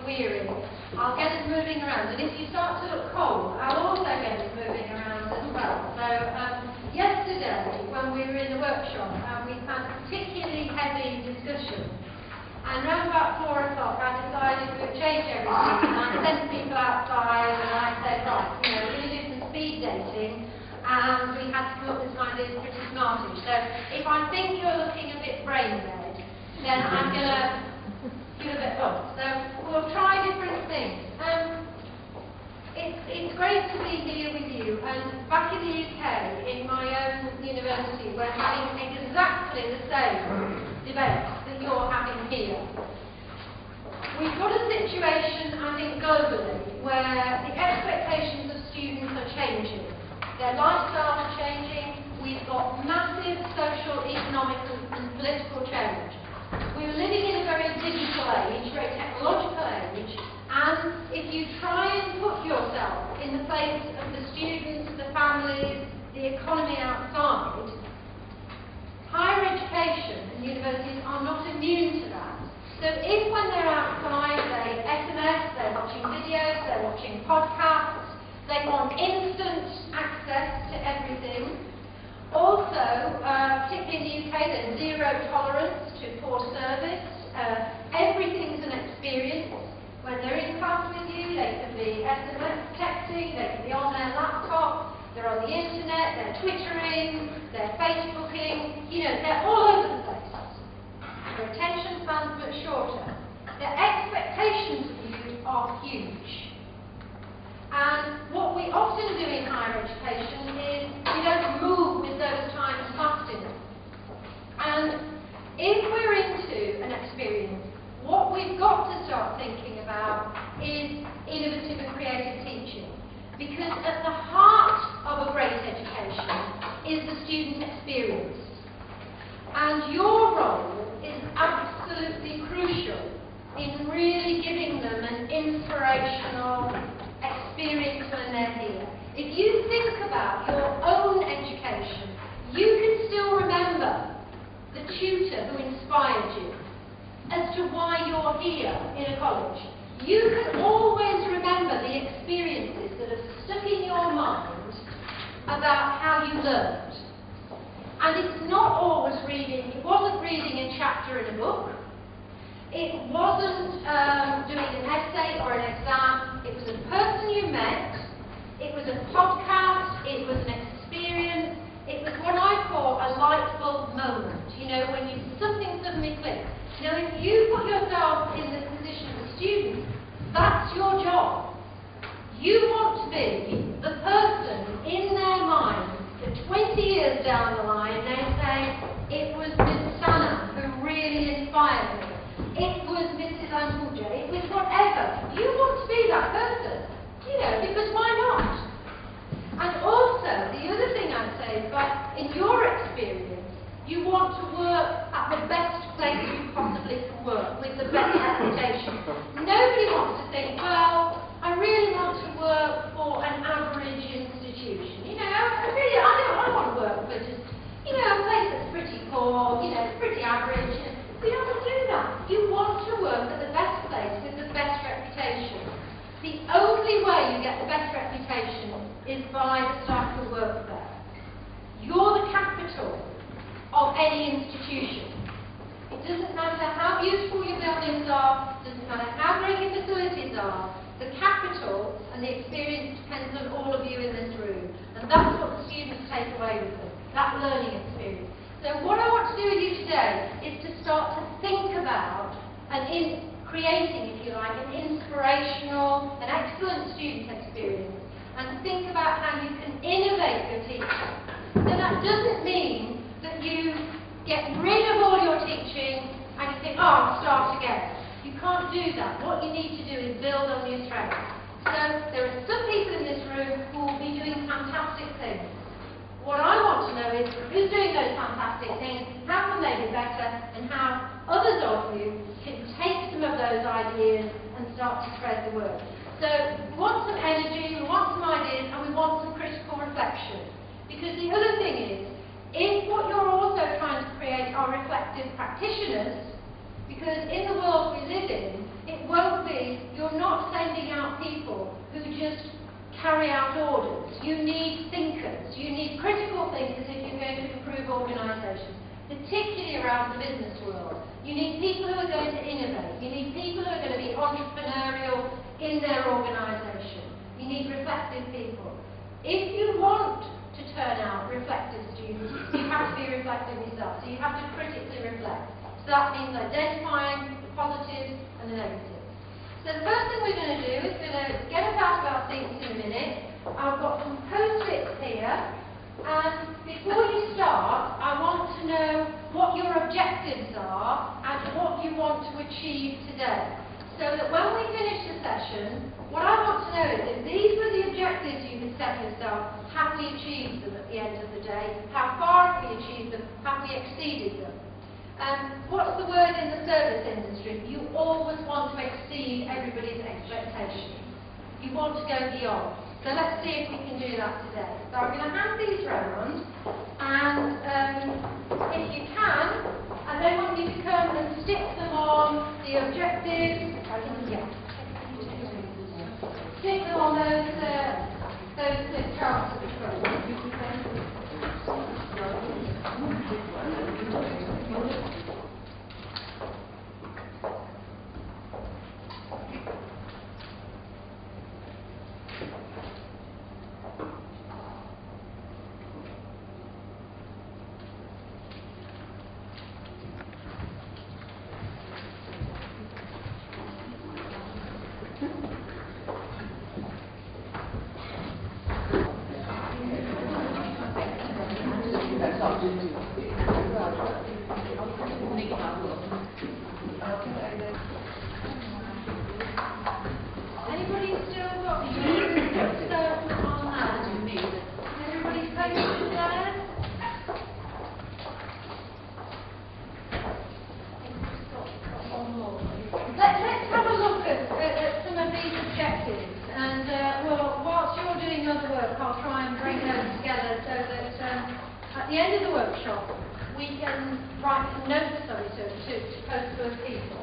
that we're in, I'll get us moving around. And if you start to look cold, I'll also get us moving around as well. So yesterday, when we were in the workshop, we had a particularly heavy discussion. And around about 4 o'clock, I decided we would change everything. And I sent people outside, and I said, right, we're going to do some speed dating. And we had to come up with some ideas pretty smartly. So if I think you're looking a bit brain dead, then I'm going to do a bit of. So we'll try different things. It's great to be here with you. And back in the UK, in my own university, we're having exactly the same debate that you're having here. We've got a situation, I think, globally, where the expectations of students are changing. Their lifestyles are changing. We've got massive social, economic and political change. We're living in a very digital age, very technological age, and if you try and put yourself in the place of the students, the families, the economy outside, higher education and universities are not immune to that. So if when they're outside they SMS, they're watching videos, they're watching podcasts, they want instant access to everything. Also, particularly in the UK, there's zero tolerance to poor service. Everything's an experience. When they're in class with you, they can be SMS texting, they can be on their laptop, they're on the internet, they're Twittering, they're Facebooking, they're all over the place. Their attention spans much shorter. Their expectations of you are huge. And what we often do in higher education is we don't move with those times fast enough. And if we're into an experience, what we've got to start thinking about is innovative and creative teaching. Because at the heart of a great education is the student experience. And your role is absolutely crucial in really giving them an inspirational experience when they're here. If you think about your own education, you can still remember the tutor who inspired you as to why you're here in a college. You can always remember the experiences that have stuck in your mind about how you learned. And it's not always reading. It wasn't reading a chapter in a book. It wasn't doing an essay or an exam. It was a person you met. It was a podcast. It was an experience. It was what I call a light bulb moment. When something suddenly clicks. Now, if you put yourself in the position of a student, that's your job. You want to be the person in their mind that 20 years down the line they say, it was Miss Sana who really inspired me. It was Mrs. Antuja. It was whatever. You want to be that person, because why not? And also, the other thing I'd say is that in your experience, you want to work at the best place you possibly can work, with the best reputation. Nobody wants to think, well, I really want to work for an average institution. I don't want to work for just, a place that's pretty poor, pretty average. We don't want to do that. You want to work at the best place with the best reputation. The only way you get the best reputation is by the staff who work there. You're the capital of any institution. It doesn't matter how beautiful your buildings are, doesn't matter how great your facilities are, the capital and the experience depends on all of you in this room. And that's what the students take away with them, that learning experience. So what I want to do with you today is to start to think about creating, if you like, an inspirational, an excellent student experience, and think about how you can innovate your teaching. So that doesn't mean that you get rid of all your teaching and you think, I'll start again. You can't do that. What you need to do is build on your strengths. So there are some people in this room who will be doing fantastic things. What I want to know is who's doing those fantastic things, how can they be better, and how others of you can take some of those ideas and start to spread the word. So we want some energy, we want some ideas, and we want some critical reflection. Because the other thing is, if what you're also trying to create are reflective practitioners, because in the world we live in, it won't be you're not sending out people who just carry out orders. You need thinkers. You need critical thinkers if you're going to improve organisations, particularly around the business world. You need people who are going to innovate. You need people who are going to be entrepreneurial in their organisation. You need reflective people. If you want to turn out reflective students, you have to be reflective yourself. So you have to critically reflect. So that means identifying the positives and the negatives. So the first thing we're going to do is we're going to get about things in a minute. I've got some post-its here. And before you start, I want to know what your objectives are and what you want to achieve today. So that when we finish the session, what I want to know is if these were the objectives you had set yourself, have we achieved them at the end of the day? How far have we achieved them? Have we exceeded them? What's the word in the service industry? You always want to exceed everybody's expectations. You want to go beyond. So let's see if we can do that today. So I'm going to hand these round, and if you can, and then want you to come and stick them on the objectives. Stick them on those charts at the front. Anybody still got stuff on that? Everybody's posted there? Let's have a look at some of these objectives, and well, whilst you're doing other work, I'll try and bring those together so that at the end of the workshop we can write some notes to post to people.